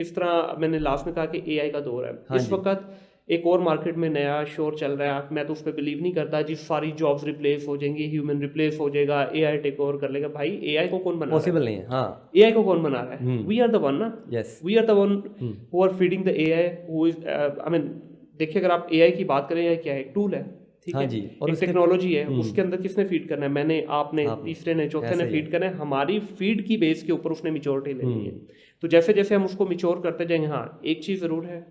इस तरह मैंने लास्ट में कहा कि एआई का दौर है हाँ इस जी। वक्त। एक और मार्केट में नया शोर चल रहा है, मैं तो उस पर बिलीव नहीं करता जी सारी जॉब्स रिप्लेस हो जाएंगी, ह्यूमन रिप्लेस हो जाएगा, एआई टेक ओवर कर लेगा। भाई एआई को कौन बना रहा पॉसिबल है? नहीं है, हाँ। एआई को कौन बना रहा है? Hmm. We are the one ना। Yes. We are the one who are feeding the AI, who is I mean, देखिए अगर आप एआई की बात करें, एआई क्या है? एक टूल है, ठीक हाँ है, जी, और एक उसके टेक्नोलॉजी है। उसके अंदर किसने फीड करना है? मैंने, आपने, आपने, तीसरे ने, चौथे ने ऐसा ही है। फीड करना है। हमारी फीड की बेस के ऊपर उसने मिच्योरिटी लेनी है। हम्म। तो जैसे जैसे हम उसको मिच्योर करते जाएंगे, हाँ एक चीज़ ज़रूर है,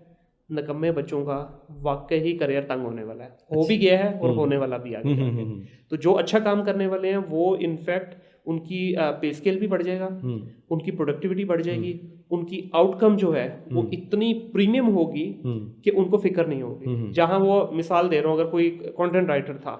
निकम्मे बच्चों का वाकई ही करियर तंग होने वाला है, हो भी अच्छा। गया है और हम्म होने वाला भी आगे जाके। हम्म। तो जो अच्छा काम करने वाले हैं वो इनफैक्ट उनकी पे स्केल भी बढ़ जाएगा, हम्म उनकी प्रोडक्टिविटी बढ़ जाएगी, हम्म उनकी आउटकम जो है वो हम्म इतनी प्रीमियम होगी हम्म कि उनको फिक्र नहीं होगी। हम्म जहाँ वो, मिसाल दे रहा हूँ, अगर कोई कंटेंट राइटर था,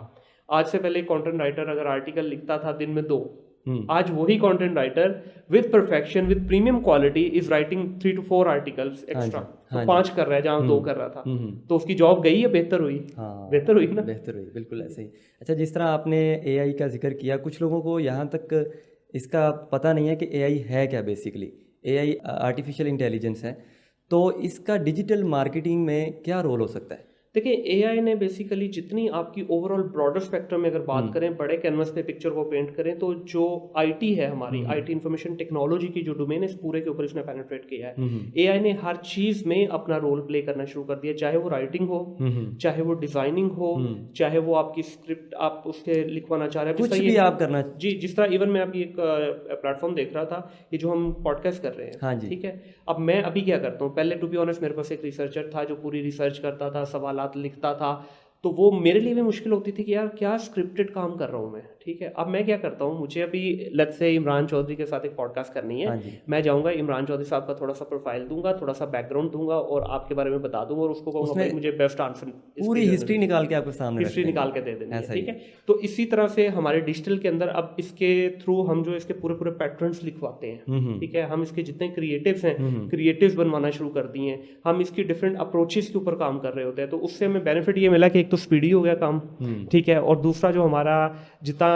आज से पहले कंटेंट राइटर अगर आर्टिकल लिखता था दिन में 2, हम्म। आज वही content writer with perfection with premium quality is writing 3 to 4 articles हाँ एक्स्ट्रा। जी। तो हाँ जी। 5 कर रहा है जहाँ 2 कर रहा था। हम्म। तो उसकी जॉब गई या बेहतर हुई? बेहतर हुई हाँ, ना। बेहतर हुई, बिल्कुल ऐसे ही। अच्छा, जिस तरह आपने एआई का जिक्र किया, कुछ लोगों को यहाँ तक इसका पता नहीं है कि एआई है क्या। बेसिकली एआई आर्टिफिशियल इंटेलिजेंस है, तो इसका डिजिटल मार्केटिंग में क्या रोल हो सकता है? देखिए एआई ने बेसिकली जितनी आपकी ओवरऑल ब्रॉडर स्पेक्ट्रम में अगर बात हम्म करें, बड़े कैनवस पे पिक्चर को पेंट करें, तो जो आईटी है हमारी, हम्म आईटी इंफॉर्मेशन टेक्नोलॉजी की जो डोमेन है, इस पूरे के ऊपर इसने पेनिट्रेट किया है। हम्म एआई ने हर चीज़ में अपना रोल प्ले करना शुरू कर दिया, चाहे वो राइटिंग हो, हम्म चाहे वो डिज़ाइनिंग हो, हम्म। चाहे वो आपकी स्क्रिप्ट आप उसके लिखवाना चाह रहे हैं, जिस कुछ तरह भी ये, आप करना। जी जिस तरह इवन मैं अभी एक प्लेटफॉर्म देख रहा था, ये जो हम पॉडकास्ट कर रहे हैं, हाँ जी। ठीक है। अब मैं अभी क्या करता हूँ, पहले टू बी ऑनेस्ट मेरे पास एक रिसर्चर था जो पूरी रिसर्च करता था, सवालात लिखता था, तो वो मेरे लिए भी मुश्किल होती थी कि यार क्या स्क्रिप्टेड काम कर रहा हूँ मैं, ठीक है। अब मैं क्या करता हूँ, मुझे अभी लेट्स से इमरान चौधरी के साथ एक पॉडकास्ट करनी है, हाँ जी। मैं जाऊँगा इमरान चौधरी साहब का थोड़ा सा प्रोफाइल दूंगा, थोड़ा सा बैकग्राउंड दूंगा और आपके बारे में बता दूंगा, और उसको कहूँगा उसमें भाई मुझे बेस्ट आंसर इसके पूरी जो हिस्ट्री है निकाल के आपके सामने रख हिस्ट्री देंगे। निकाल के दे देनी है, ऐसा ही ठीक है। है। तो इसी तरह से हमारे डिजिटल के अंदर अब इसके थ्रू हम जो इसके पूरे पूरे पैटर्न्स लिखवाते हैं, हम्म ठीक है। हम इसके जितने क्रिएटिव्स हैं, हम्म क्रिएटिव्स बनवाना शुरू कर दिए हैं, हम इसकी डिफरेंट अप्रोचेस के ऊपर काम कर रहे होते हैं। तो उससे हमें बेनिफिट ये मिला कि एक तो स्पीडी हो गया काम, हम्म ठीक है, और दूसरा जो हमारा जितना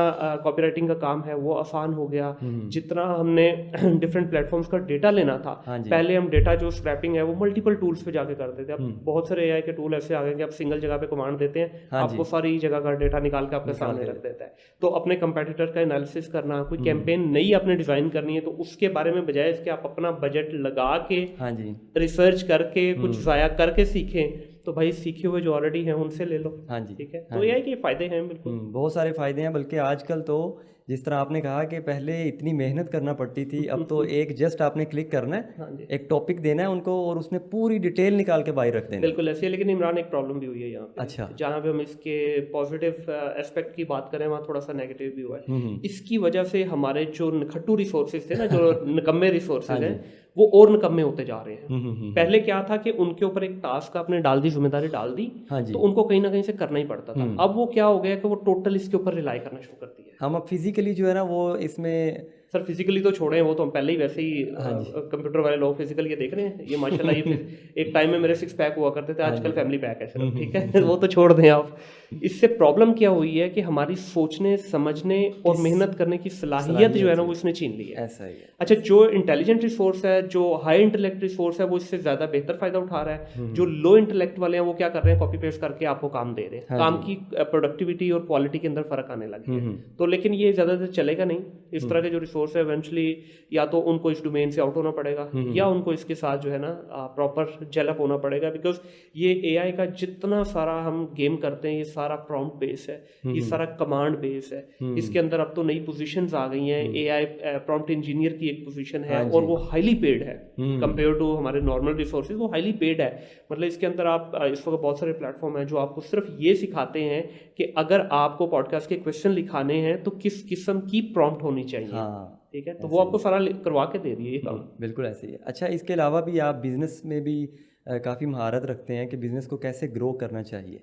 कॉपीराइटिंग का काम है वो आसान हो गया। हम्म। जितना हमने डिफरेंट प्लेटफॉर्म्स का डेटा लेना था, हाँ जी। पहले हम डेटा जो स्क्रैपिंग है वो मल्टीपल टूल्स पे जाके करते थे। अब हम्म। बहुत सारे एआई के टूल ऐसे आ गए कि आप सिंगल जगह पे कमांड देते हैं, हाँ जी। आपको सारी जगह का डेटा निकाल के आपके निकाल सामने के रख देते। देता है। तो अपने कंपेटिटर का एनालिसिस करना, कोई हम्म। कैंपेन नई आपने डिजाइन करनी है, तो उसके बारे में बजाय इसके आप अपना बजट लगा के, हाँ जी। रिसर्च करके, कुछ हम्म। जाया करके सीखें, तो भाई सीखे हुए जो ऑलरेडी हैं उनसे ले लो, हाँ जी। ठीक है। हाँ तो जी। एआई के फायदे हैं बिल्कुल। बहुत सारे फ़ायदे हैं, बल्कि आजकल तो जिस तरह आपने कहा कि पहले इतनी मेहनत करना पड़ती थी, अब तो एक जस्ट आपने क्लिक करना है, हाँ जी, एक टॉपिक देना है उनको और उसने पूरी डिटेल निकाल के बाहर रख देनी है। बिल्कुल ऐसे है। लेकिन इमरान एक प्रॉब्लम भी हुई है यहाँ अच्छा। पे, जहाँ पे हम इसके पॉजिटिव एस्पेक्ट की बात करें, वहाँ थोड़ा सा नेगेटिव भी हुआ है। हम्म। इसकी वजह से हमारे जो नखट्टू रिसोर्सेज थे ना, जो निकम्मे हाँ रिसोर्सेज जी। हैं, वो और निकम्मे होते जा रहे हैं। हम्म। पहले क्या था कि उनके ऊपर एक टास्क आपने डाल दी, जिम्मेदारी डाल दी, हाँ तो जी। उनको कहीं ना कहीं से करना ही पड़ता था। अब वो क्या हो गया कि वो टोटल इसके ऊपर रिलाई करना शुरू कर दिया है। हम अब फिजिकली जो है ना वो इसमें। सर फिजिकली तो छोड़े, वो तो हम पहले ही वैसे ही हाँ जी। कंप्यूटर वाले लोग फिजिकल ये देख रहे हैं, ये माशाल्लाह ये एक टाइम में मेरे 6 पैक हुआ करते थे, हाँ आजकल जी। फैमिली पैक है सिर्फ, ठीक है। वो तो छोड़ दें आप। इससे प्रॉब्लम क्या हुई है कि हमारी सोचने, समझने और मेहनत करने की सलाहियत जो है ना, वो इसने छीन ली है। ऐसा ही है। अच्छा, जो इंटेलिजेंट रिसोर्स है, जो हाई इंटेलेक्ट रिसोर्स है, वो इससे ज़्यादा बेहतर फायदा उठा रहा है। जो लो इंटेलेक्ट वाले हैं वो क्या कर रहे हैं, कॉपी पेस्ट करके आपको काम दे रहे हैं। हाँ काम जी। की प्रोडक्टिविटी और क्वालिटी के अंदर फर्क आने लग गया है। तो लेकिन ये ज़्यादा देर चलेगा नहीं। इस तरह के जो रिसोर्स है इवेंचुअली या तो उनको इस डोमेन से आउट होना पड़ेगा, या उनको इसके साथ जो है ना प्रॉपर जेलअप होना पड़ेगा। बिकॉज ये एआई का जितना सारा हम गेम करते हैं, ये सारा प्रॉम्प्ट बेस है, ये सारा कमांड बेस है। इसके अंदर अब तो नई पोजीशंस आ गई हैं। एआई प्रॉम्प्ट इंजीनियर की एक पोजीशन है, हाँ और जी। वो हाईली पेड है कंपेयर टू हमारे नॉर्मल रिसोर्सेज। वो हाईली पेड है, मतलब इसके अंदर आप इस वक्त बहुत सारे प्लेटफॉर्म हैं जो आपको सिर्फ ये सिखाते हैं कि अगर आपको पॉडकास्ट के क्वेश्चन लिखाने हैं तो किस किस्म की प्रॉम्प्ट होनी चाहिए, हाँ, ठीक है। तो वो आपको सारा करवा के दे रही है ये काम। बिल्कुल ऐसे ही है। अच्छा, इसके अलावा भी आप बिज़नेस में भी काफ़ी महारत रखते हैं कि बिज़नेस को कैसे ग्रो करना चाहिए।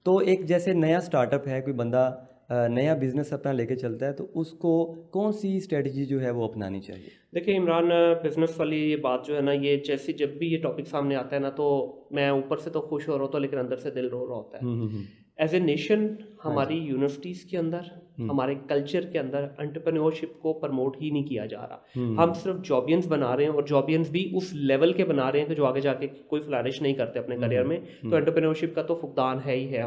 तो एक जैसे नया स्टार्टअप है, कोई बंदा नया बिज़नेस अपना लेके चलता है, तो उसको कौन सी स्ट्रेटजी जो है वो अपनानी चाहिए? देखिए इमरान, बिजनेस वाली ये बात जो है ना, ये जैसे जब भी ये टॉपिक सामने आता है ना, तो मैं ऊपर से तो खुश हो रहा होता हूँ, लेकिन अंदर से दिल रो रहा होता है। एज ए नेशन हमारी यूनिवर्सिटीज़ के अंदर हमारे कल्चर के अंदर एंटरप्रेन्योरशिप को प्रमोट ही नहीं किया जा रहा। हम सिर्फ जॉबियंस बना रहे हैं, और जॉबियंस भी उस लेवल के बना रहे हैं कि जो आगे जाके कोई फ्लरिश नहीं करते अपने करियर में। तो एंटरप्रेन्योरशिप का तो फुकदान है ही है।